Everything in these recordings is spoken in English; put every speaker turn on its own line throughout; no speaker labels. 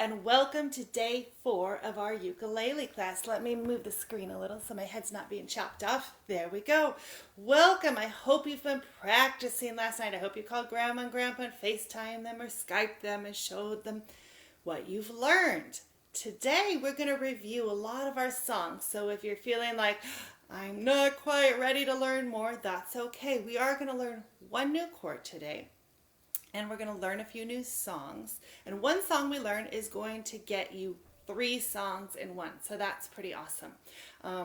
and welcome to day 4 of our ukulele class. Let me move the screen a little so my head's not being chopped off. There we go. Welcome. I hope you've been practicing last night. I hope you called Grandma and Grandpa and FaceTime them or Skyped them and showed them what you've learned. Today we're going to review a lot of our songs. So if you're feeling like, I'm not quite ready to learn more, that's okay. We are going to learn one new chord today. And we're going to learn a few new songs. And one song we learn is going to get you 3 songs in one. So that's pretty awesome.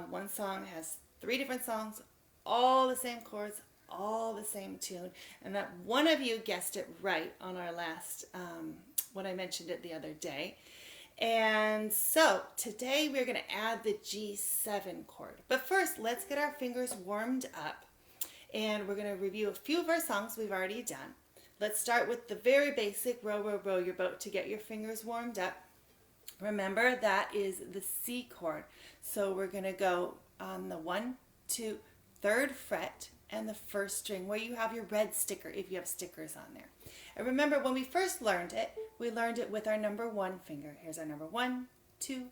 One song has 3 different songs, all the same chords, all the same tune. And that one of you guessed it right on our last, when I mentioned it the other day. And so today we're going to add the G7 chord. But first, let's get our fingers warmed up. And we're going to review a few of our songs we've already done. Let's start with the very basic row, row, row your boat to get your fingers warmed up. Remember, that is the C chord. So we're going to go on the 1, 2, 3rd fret and the 1st string where you have your red sticker if you have stickers on there. And remember, when we first learned it, we learned it with our number 1 finger. Here's our number 1, 2,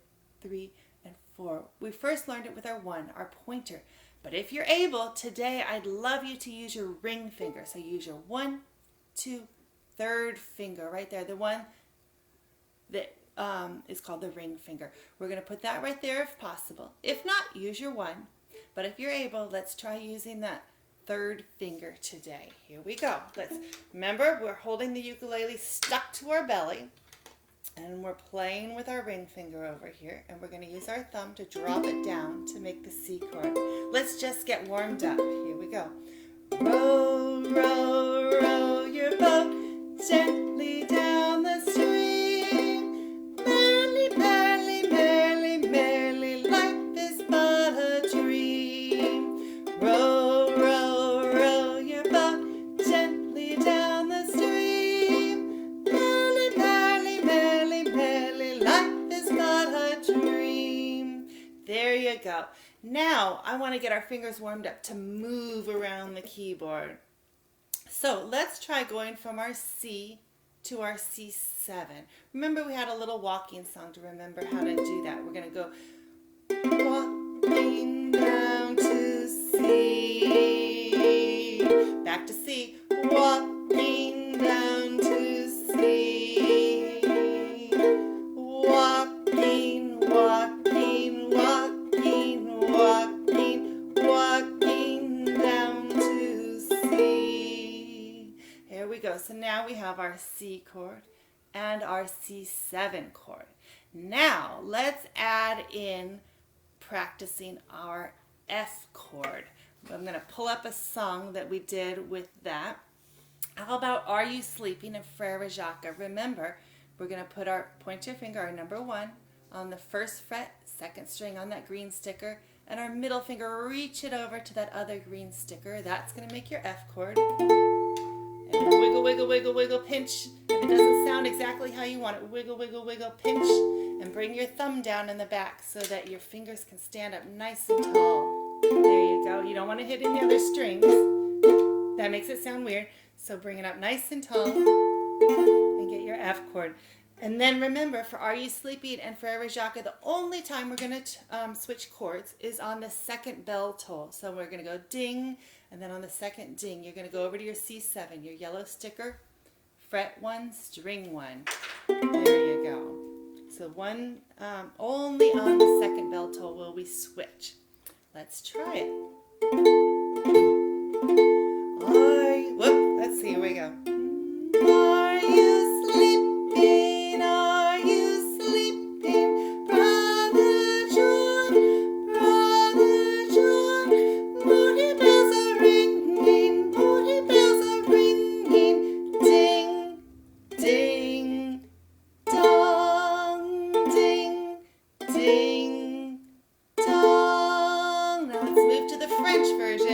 3, and 4. We first learned it with our 1, our pointer. But if you're able, today I'd love you to use your ring finger. So use your 1, 2, 3rd finger right there, the one that is called the ring finger. We're going to put that right there if possible. If not, use your 1. But if you're able, let's try using that 3rd finger today. Here we go. Remember, we're holding the ukulele stuck to our belly and we're playing with our ring finger over here, and we're going to use our thumb to drop it down to make the C chord. Let's just get warmed up. Here we go. Row, row, row your boat gently down the stream. Merrily, merrily, merrily, merrily, life is but a dream. Row, row, row your boat gently down the stream. Merrily, merrily, merrily, merrily, life is but a dream. There you go. Now, I want to get our fingers warmed up to move around the keyboard. So let's try going from our C to our C7. Remember, we had a little walking song to remember how to do that. We're going to go walking down to C, back to C, walking down to C, walking, walking, walking, walking down to C. Here we go. So now we have our C chord and our C7 chord. Now let's add in practicing our F chord. I'm going to pull up a song that we did with that. How about Are You Sleeping in Frere Jacques? Remember, we're going to put our pointer finger, our number 1, on the 1st fret, 2nd string on that green sticker, and our middle finger, reach it over to that other green sticker. That's going to make your F chord. And wiggle, wiggle, wiggle, wiggle, pinch. If it doesn't sound exactly how you want it, wiggle, wiggle, wiggle, pinch, and bring your thumb down in the back so that your fingers can stand up nice and tall. There you go. You don't want to hit any other strings. That makes it sound weird. So bring it up nice and tall and get your F chord. And then remember, for Are You Sleeping and Frere Jacques, the only time we're going to switch chords is on the 2nd bell toll. So we're going to go ding, and then on the 2nd ding, you're going to go over to your C7, your yellow sticker, fret 1, string 1. There you go. So only on the 2nd bell toll will we switch. Let's try it. Let's see, here we go. Are you sleeping? Are you sleeping? Brother John, Brother John. Moody bells are ringing, moody bells are ringing. Ding, ding, dong, ding, ding, dong. Now let's move to the French version.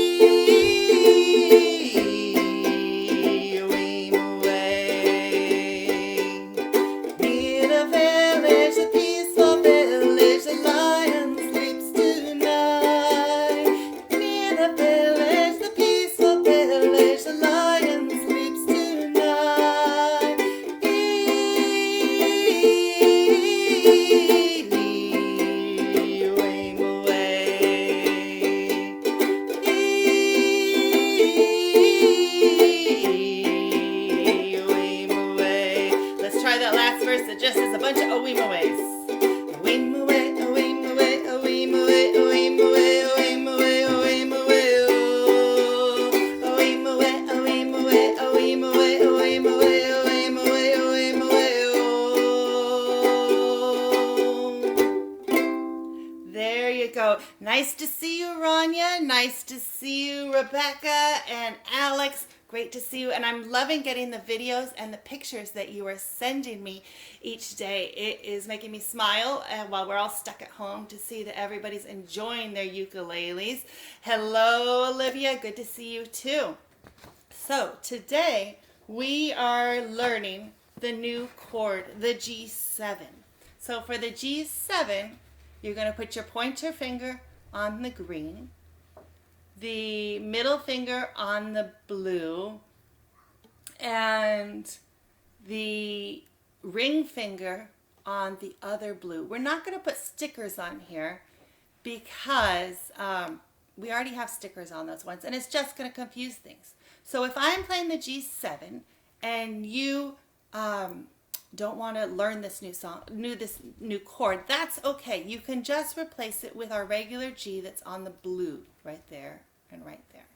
Just as a bunch of oeemaways. Oeemaway, oeemaway, oeemaway, oeemaway, oeemaway, oeemaway, oh. Oeemaway, oeemaway, oeemaway, oeemaway, oeemaway, oeemaway, oh. There you go. Nice to see you, Rania. Nice to see you, Rebecca and Alex. Great to see you, and I'm loving getting the videos and the pictures that you are sending me each day. It is making me smile while we're all stuck at home to see that everybody's enjoying their ukuleles. Hello, Olivia. Good to see you too. So today we are learning the new chord, the G7. So for the G7, you're going to put your pointer finger on the green, the middle finger on the blue, and the ring finger on the other blue. We're not going to put stickers on here because we already have stickers on those ones, and it's just going to confuse things. So if I'm playing the G7 and you don't want to learn this new chord, that's okay. You can just replace it with our regular G that's on the blue right there and right there.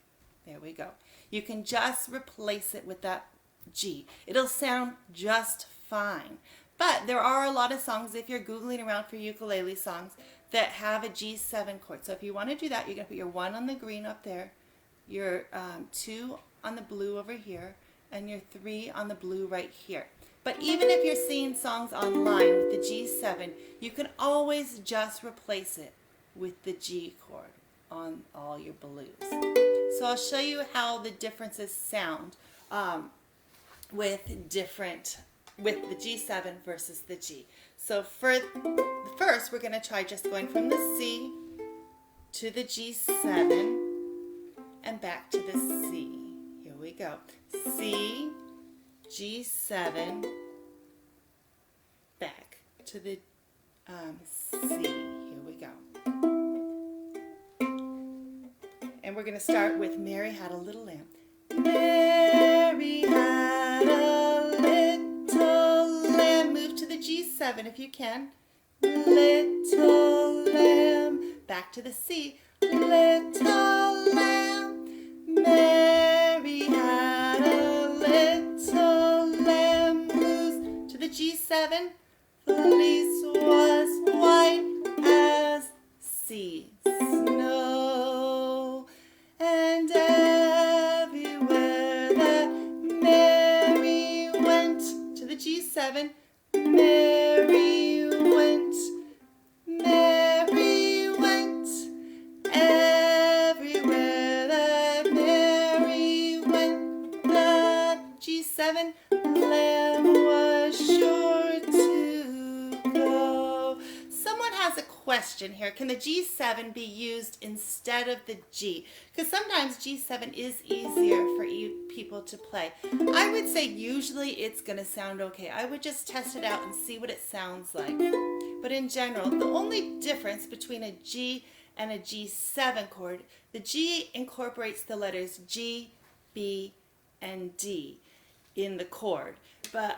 There we go. You can just replace it with that G. It'll sound just fine. But there are a lot of songs, if you're Googling around for ukulele songs, that have a G7 chord. So if you want to do that, you're going to put your 1 on the green up there, your 2 on the blue over here, and your 3 on the blue right here. But even if you're seeing songs online with the G7, you can always just replace it with the G chord on all your blues. So I'll show you how the differences sound with the G7 versus the G. So first we're going to try just going from the C to the G7 and back to the C. Here we go. C, G7, back to the C. Here we go. And we're going to start with Mary Had a Little Lamb. Mary had a little lamb. Move to the G7 if you can. Little lamb. Back to the C. Little lamb. Mary had a little lamb. Moves to the G7. Fleece was white as sea snow. And everywhere that Mary went, to the G7, Mary went, Mary went. Everywhere that Mary went, the G7 lamb was sure to go. Someone has a question here. Can the G7 be used instead of the G? Because sometimes G7 is easier for people to play. I would say usually it's going to sound okay. I would just test it out and see what it sounds like. But in general, the only difference between a G and a G7 chord, the G incorporates the letters G, B, and D in the chord. But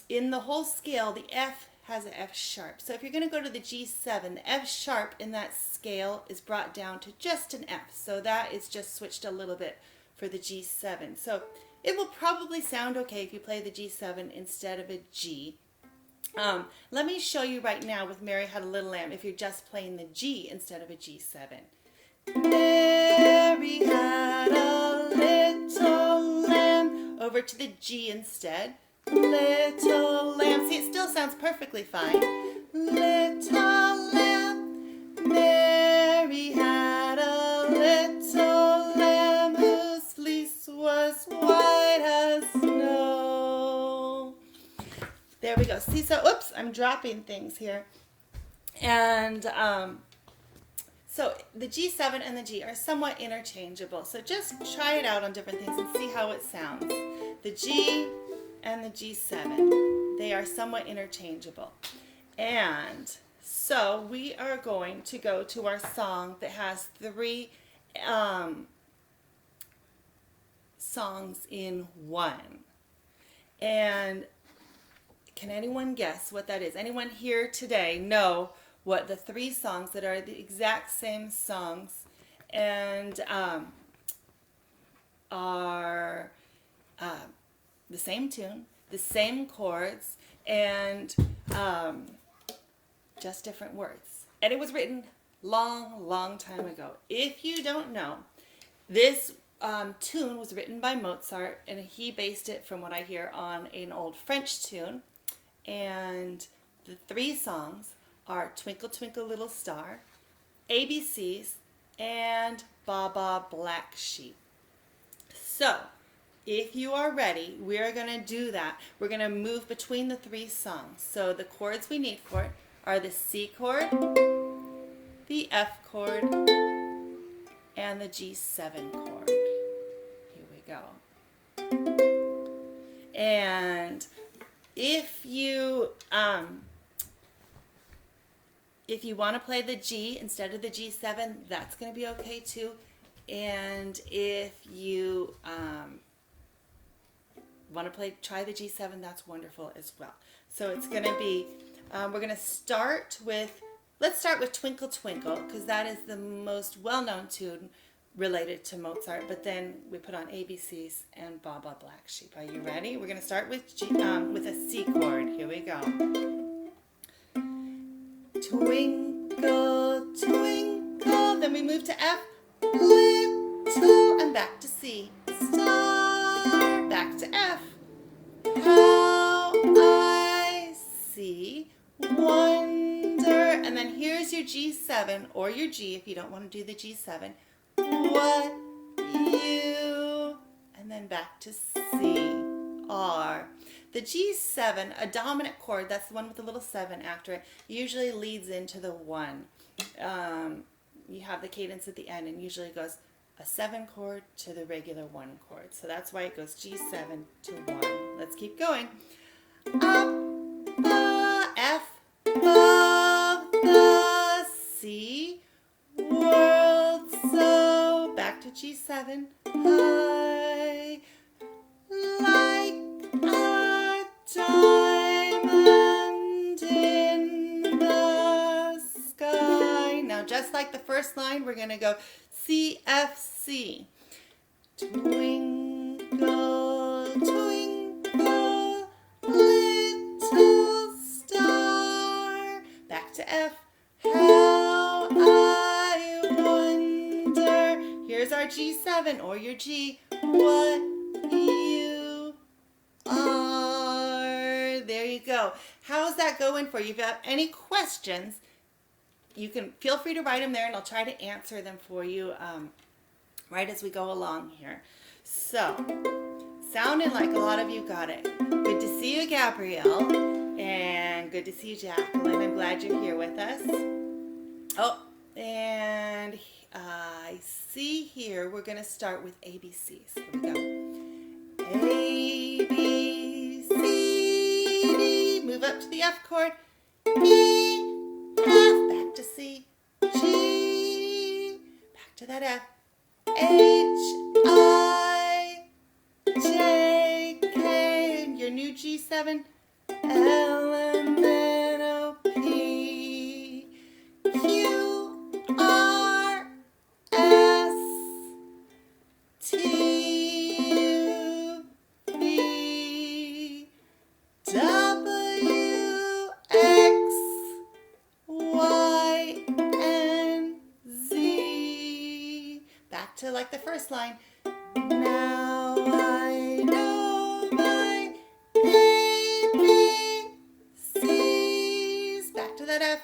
in the whole scale, the F has an F sharp. So if you're going to go to the G7, the F sharp in that scale is brought down to just an F. So that is just switched a little bit for the G7. So it will probably sound okay if you play the G7 instead of a G. Let me show you right now with Mary Had a Little Lamb if you're just playing the G instead of a G7. Mary had a little lamb. Over to the G instead. Little lamb. See, it still sounds perfectly fine. Little lamb. Mary had a little lamb whose fleece was white as snow. There we go. See, so, oops, I'm dropping things here. And so the G7 and the G are somewhat interchangeable. So just try it out on different things and see how it sounds. The G and the G7, they are somewhat interchangeable. And so we are going to go to our song that has 3 songs in one. And can anyone guess what that is? Anyone here today know what the 3 songs that are the exact same songs and are the same tune, the same chords, and just different words? And it was written long time ago. If you don't know, this tune was written by Mozart, and he based it, from what I hear, on an old French tune. And the 3 songs are Twinkle Twinkle Little Star, ABCs, and Baba Black Sheep. So, if you are ready, we are going to do that. We're going to move between the 3 songs. So the chords we need for it are the C chord, the F chord, and the G7 chord. Here we go. And if you want to play the G instead of the G7, that's going to be okay too. And if you want to try the G7, that's wonderful as well. So it's going to be, we're going to start with, let's start with Twinkle Twinkle, because that is the most well-known tune related to Mozart, but then we put on ABCs and Ba Ba Black Sheep. Are you ready? We're going to start with with a C chord. Here we go. Twinkle, twinkle. Then we move to F. Little, and back to C. Star, back to F. How I see wonder. And then here's your G7 or your G if you don't want to do the G7. What you, and then back to C, R. The G7, a dominant chord, that's the one with the little 7 after it, usually leads into the 1. You have the cadence at the end and usually it goes a 7 chord to the regular 1 chord. So that's why it goes G7 to 1. Let's keep going. Up, F, above the C, world so, back to G7, high, like a diamond in the sky. Now just like the first line, we're going to go C, F, C. Twinkle, twinkle, little star. Back to F. How I wonder. Here's our G7 or your G. What you are. There you go. How's that going for you? If you have any questions, you can feel free to write them there and I'll try to answer them for you right as we go along here. So, sounding like a lot of you got it. Good to see you, Gabrielle, and good to see you, Jacqueline. I'm glad you're here with us. Oh, and I see here we're going to start with ABCs. Here we go. A, B, C, D. Move up to the F chord. E, F. Back to C. G. Back to that F. H, I, J, K. And your new G7. L, M, N, O, P. Q, R, S, T, U, V, W, X, Y, and Z. Back to like the first line. Now I know my ABCs. Back to that F.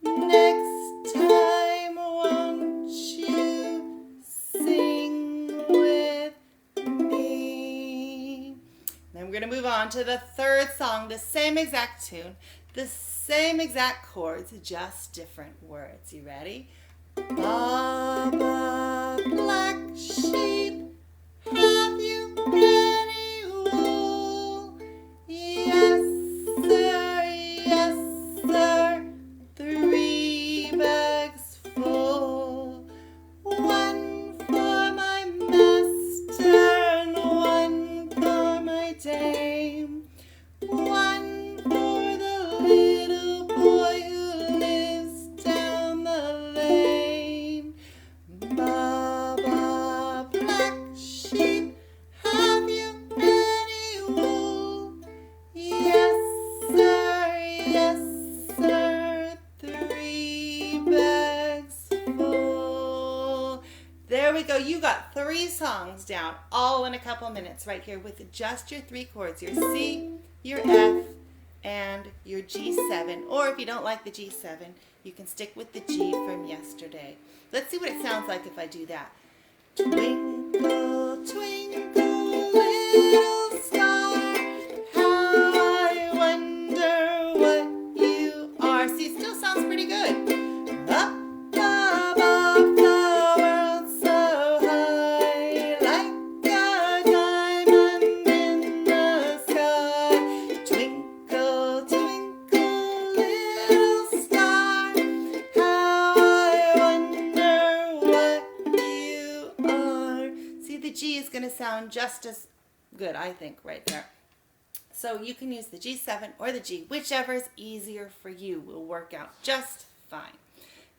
Next time, won't you sing with me? Then we're going to move on to the third song, the same exact tune, the same exact chords, just different words. You ready? Baba, black sheep, have you any wool? Yes, sir, yes, sir. 3 bags full. 1 for my master and 1 for my dame. 1 for the little boy who lives down the lane. Baba, black sheep, have you any wool? Yes, sir, 3 bags full. There we go. You got 3 songs down, all in a couple minutes right here with just your 3 chords, your C, your F, and your G7. Or if you don't like the G7, you can stick with the G from yesterday. Let's see what it sounds like if I do that. Twinkle, twinkle, little star, how I wonder what you are. See, it still sounds pretty good. Up above the world so high, like a diamond in the sky. Twinkle, twinkle, little star, how I wonder what you are. See, the G is going to sound just as good, I think, right there. So you can use the G7 or the G, whichever is easier for you will work out just fine.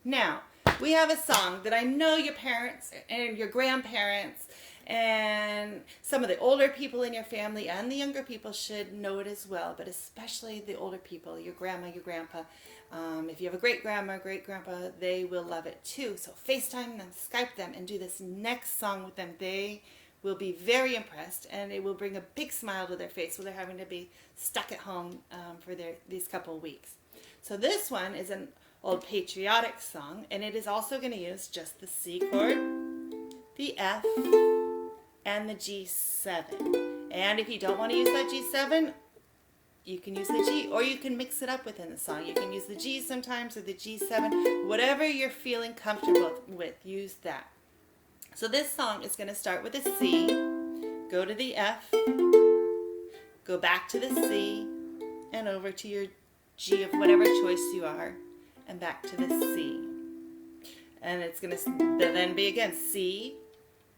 Now, we have a song that I know your parents and your grandparents and some of the older people in your family and the younger people should know it as well, but especially the older people, your grandma, your grandpa. If you have a great grandma, great grandpa, they will love it too. So FaceTime them, Skype them, and do this next song with them. They will be very impressed, and it will bring a big smile to their face when they're having to be stuck at home for these couple of weeks. So this one is an old patriotic song, and it is also going to use just the C chord, the F, and the G7. And if you don't want to use that G7, you can use the G, or you can mix it up within the song. You can use the G sometimes or the G7. Whatever you're feeling comfortable with, use that. So this song is going to start with a C, go to the F, go back to the C, and over to your G of whatever choice you are, and back to the C. And it's going to then be again C,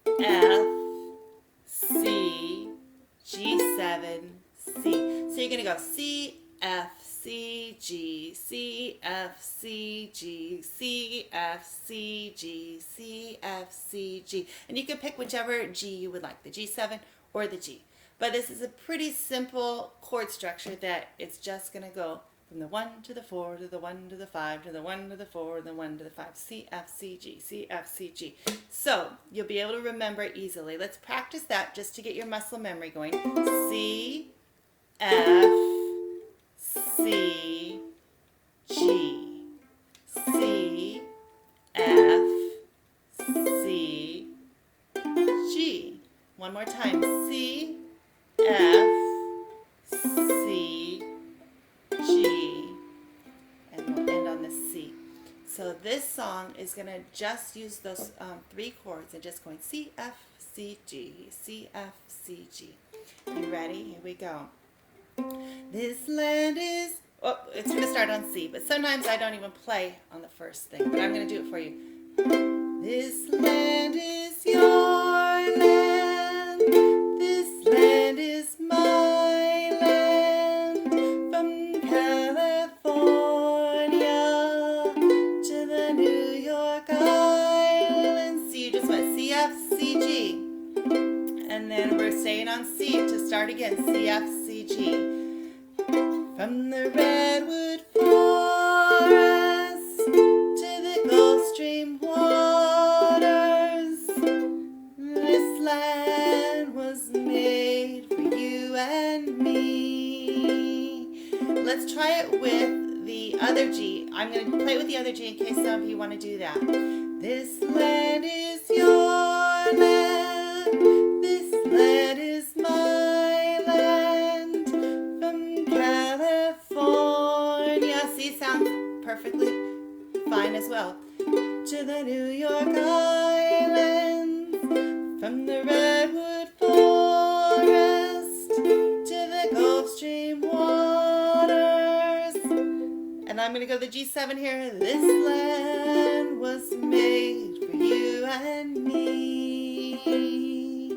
F, C, G7, C. So you're going to go C, F, C, G, C, F, C, G, C, F, C, G, C, F, C, G. And you can pick whichever G you would like, the G7 or the G. But this is a pretty simple chord structure that it's just going to go from the 1 to the 4 to the 1 to the 5 to the 1 to the 4 to the 1 to the 5. C, F, C, G, C, F, C, G. So you'll be able to remember it easily. Let's practice that just to get your muscle memory going. C, F, C, G, C, F, C, G. One more time. C, F, C, G. And we'll end on the C. So this song is going to just use those three chords and just going C, F, C, G, C, F, C, G. You ready? Here we go. This land is, oh, it's going to start on C, but sometimes I don't even play on the first thing, but I'm going to do it for you. This land is your land, this land is my land, from California to the New York Islands. So you just went C, F, C, G. And then we're staying on C to start again. C, F, C, G. From the redwood forest to the Gulf Stream waters, this land was made for you and me. Let's try it with the other G. I'm going to play with the other G in case some of you want to do that. This land is your land. This land is my land. From California. See, sounds perfectly fine as well. To the New York Islands. From the redwood forest to the Gulf Stream waters. And I'm going to go the G7 here. This land was made for you and me.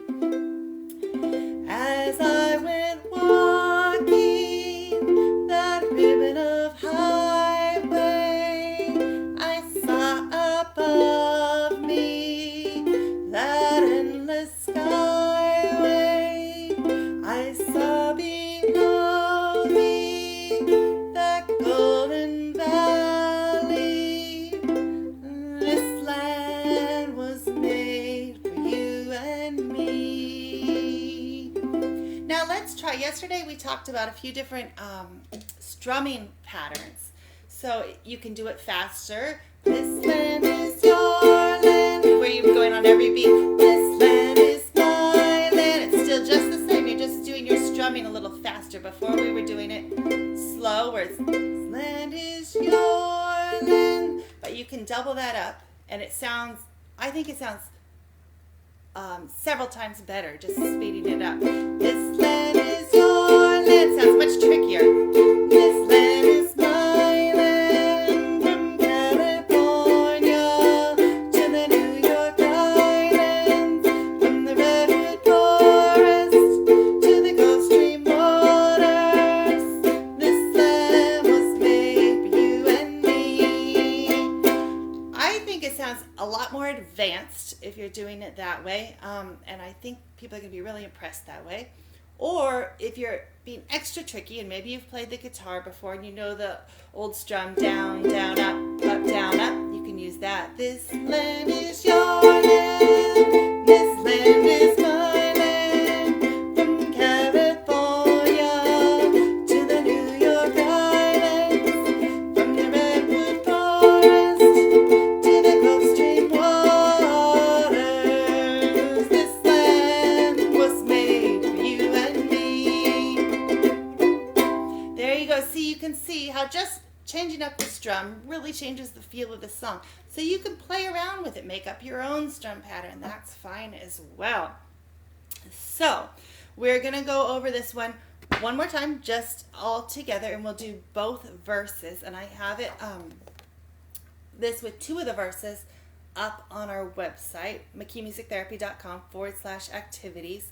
As I went walking that ribbon of highway, I saw above me that endless skyway. I saw below me that golden valley. This land was made for you and me. Now let's try. Yesterday we talked about a few different strumming patterns. So you can do it faster. This land is your land. Where you're going on every beat. This land is my land. It's still just the same. You're just doing your strumming a little faster. Before we were doing it slow, where it's this land is your land. But you can double that up, and it sounds, I think it sounds several times better, just speeding it up. This land is your land. Sounds much trickier. This land is my land. From California to the New York Islands. From the redwood forest to the Gulf Stream waters. This land was made for you and me. sounds a lot more advanced if you're doing it that way, and I think people are going to be really impressed that way. Or if you're being extra tricky and maybe you've played the guitar before and you know the old strum down, down, up, down, up, you can use that. This land is your land, this land is my land, from California to the New York Islands, from the Redwood Forest to the Gulf Stream waters. This land was made for you and me. There you go. See, you can see how just changing up the strum really changes the feel of the song. So you can play around with it, make up your own strum pattern. That's fine as well. So we're going to go over this one more time, just all together, and we'll do both verses. And I have it, this with 2 of the verses up on our website, McKeemusictherapy.com/activities.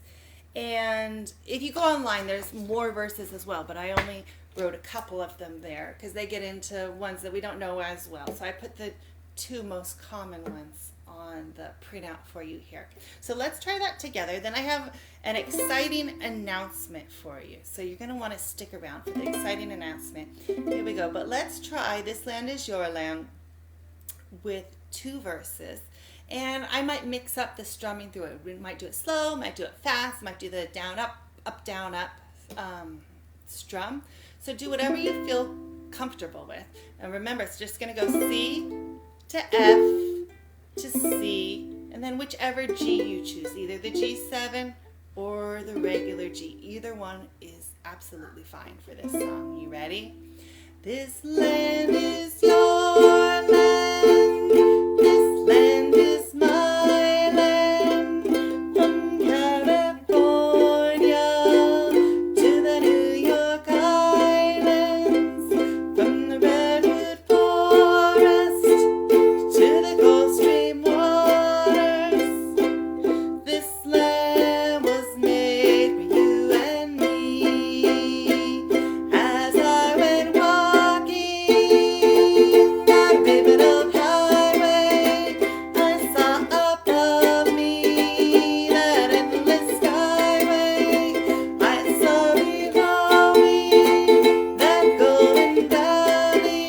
And if you go online, there's more verses as well, but I only wrote a couple of them there because they get into ones that we don't know as well. So I put the 2 most common ones on the printout for you here. So let's try that together. Then I have an exciting announcement for you. So you're going to want to stick around for the exciting announcement. Here we go. But let's try This Land Is Your Land with 2 verses. And I might mix up the strumming through it. We might do it slow, might do it fast, might do the down, up, down, up strum. So do whatever you feel comfortable with. And remember, it's just going to go C to F to C, and then whichever G you choose, either the G7 or the regular G. Either one is absolutely fine for this song. You ready? This land is your land. This land is my land. From California to the New York Islands, from the Redwood Forest to the Gulf Stream waters. This land was made for you and me. As I went walking that ribbon-of highway, I saw above me that endless skyway. I saw below me that golden valley.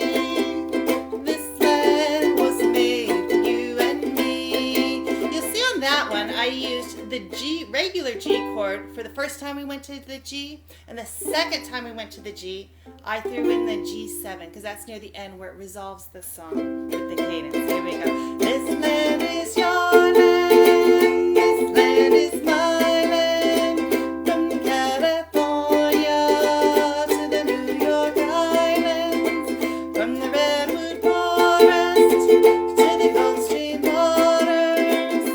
This land was made for you and me. You'll see on that one, I used the G, regular G chord for the first time we went to the G, and the second time we went to the G, I threw in the G7 because that's near the end where it resolves the song with the cadence. Here we go. This land is your land. This land is my land. From California to the New York Islands, from the Redwood Forest to the Gulf Stream waters.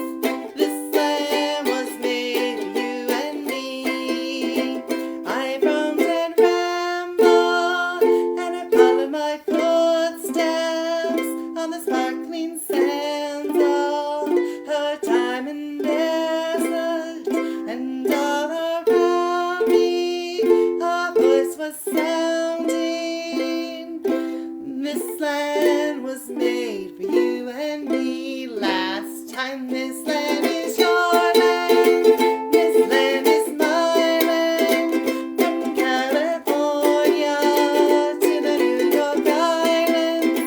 This land was made for you and me. I roamed and rambled, and I followed my footsteps on the sparkling sands of her time and desert, and all around me her voice was sounding. This land was made for you and me. Last time, this land is your land. This land is my land. From California to the New York Islands,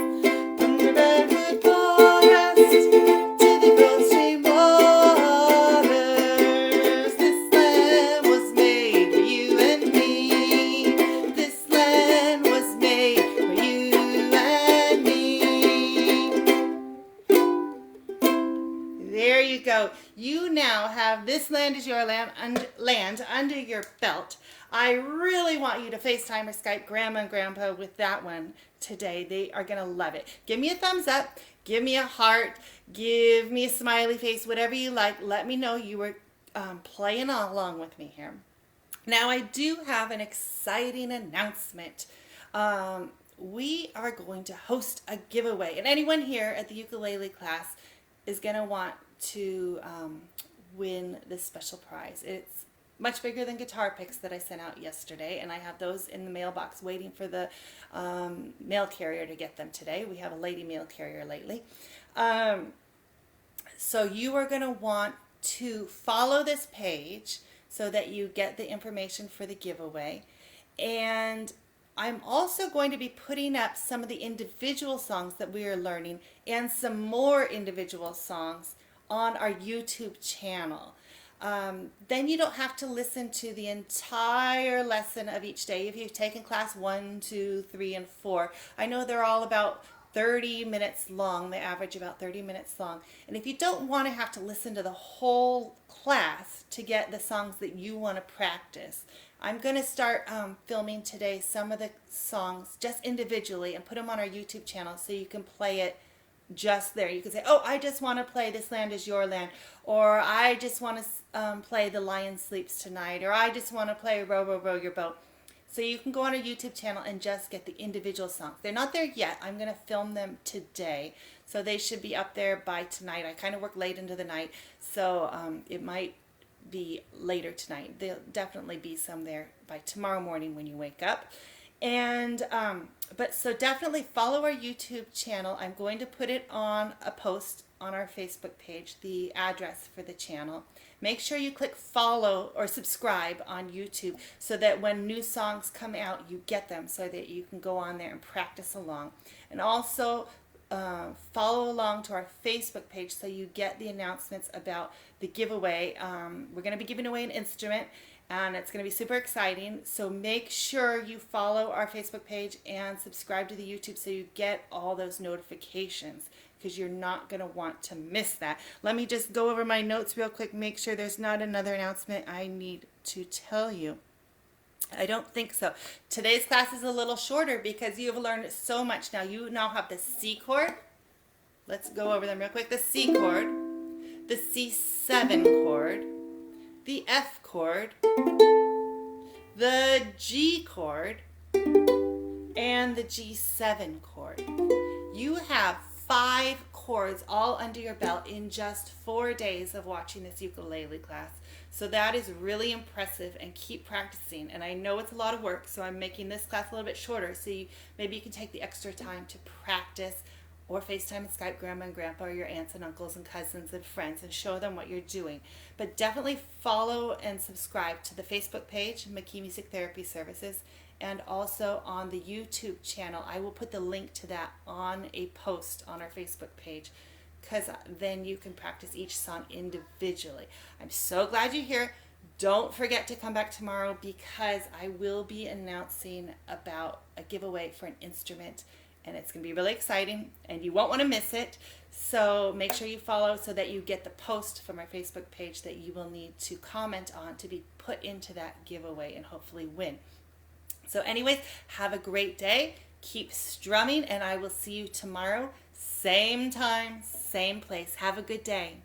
from the Redwood Forest to the Gulf Stream waters. This land was made for you and me. This land was made for you and me. There you go. You now have This Land Is Your Land, land under your belt. I really want you to FaceTime or Skype Grandma and Grandpa with that one today. They are going to love it. Give me a thumbs up. Give me a heart. Give me a smiley face. Whatever you like. Let me know you were playing along with me here. Now, I do have an exciting announcement. We are going to host a giveaway, and anyone here at the ukulele class is going to want to win this special prize. It's much bigger than guitar picks that I sent out yesterday, and I have those in the mailbox waiting for the mail carrier to get them today. We have a lady mail carrier lately. So you are going to want to follow this page so that you get the information for the giveaway. And I'm also going to be putting up some of the individual songs that we are learning and some more individual songs on our YouTube channel. Then you don't have to listen to the entire lesson of each day. If you've taken class 1, 2, 3, and 4, I know they're all about 30 minutes long. They average about 30 minutes long. And if you don't want to have to listen to the whole class to get the songs that you want to practice, I'm going to start filming today some of the songs just individually and put them on our YouTube channel so you can play it just there. You can say, oh, I just want to play This Land Is Your Land, or I just want to play The Lion Sleeps Tonight, or I just want to play Row, Row, Row Your Boat. So you can go on our YouTube channel and just get the individual songs. They're not there yet. I'm going to film them today. So they should be up there by tonight. I kind of work late into the night, so it might be later tonight. There'll definitely be some there by tomorrow morning when you wake up. And but so definitely follow our YouTube channel. I'm going to put it on a post on our Facebook page, the address for the channel. Make sure you click follow or subscribe on YouTube so that when new songs come out, you get them so that you can go on there and practice along. And also follow along to our Facebook page so you get the announcements about the giveaway. We're going to be giving away an instrument, and it's going to be super exciting. So make sure you follow our Facebook page and subscribe to the YouTube so you get all those notifications, because you're not going to want to miss that. Let me just go over my notes real quick, make sure there's not another announcement I need to tell you. I don't think so. Today's class is a little shorter because you've learned so much now. You now have the C chord. Let's go over them real quick. The C chord, the C7 chord, the F chord, the G chord, and the G7 chord. You have 5 chords all under your belt in just 4 days of watching this ukulele class. So that is really impressive, and keep practicing. And I know it's a lot of work, so I'm making this class a little bit shorter so maybe you can take the extra time to practice, or FaceTime and Skype Grandma and Grandpa, or your aunts and uncles and cousins and friends, and show them what you're doing. But definitely follow and subscribe to the Facebook page, McKee Music Therapy Services, and also on the YouTube channel. I will put the link to that on a post on our Facebook page, because then you can practice each song individually. I'm so glad you're here. Don't forget to come back tomorrow, because I will be announcing about a giveaway for an instrument, and it's going to be really exciting, and you won't want to miss it. So make sure you follow so that you get the post from our Facebook page that you will need to comment on to be put into that giveaway and hopefully win. So anyways, have a great day. Keep strumming, and I will see you tomorrow. Same time, same place. Have a good day.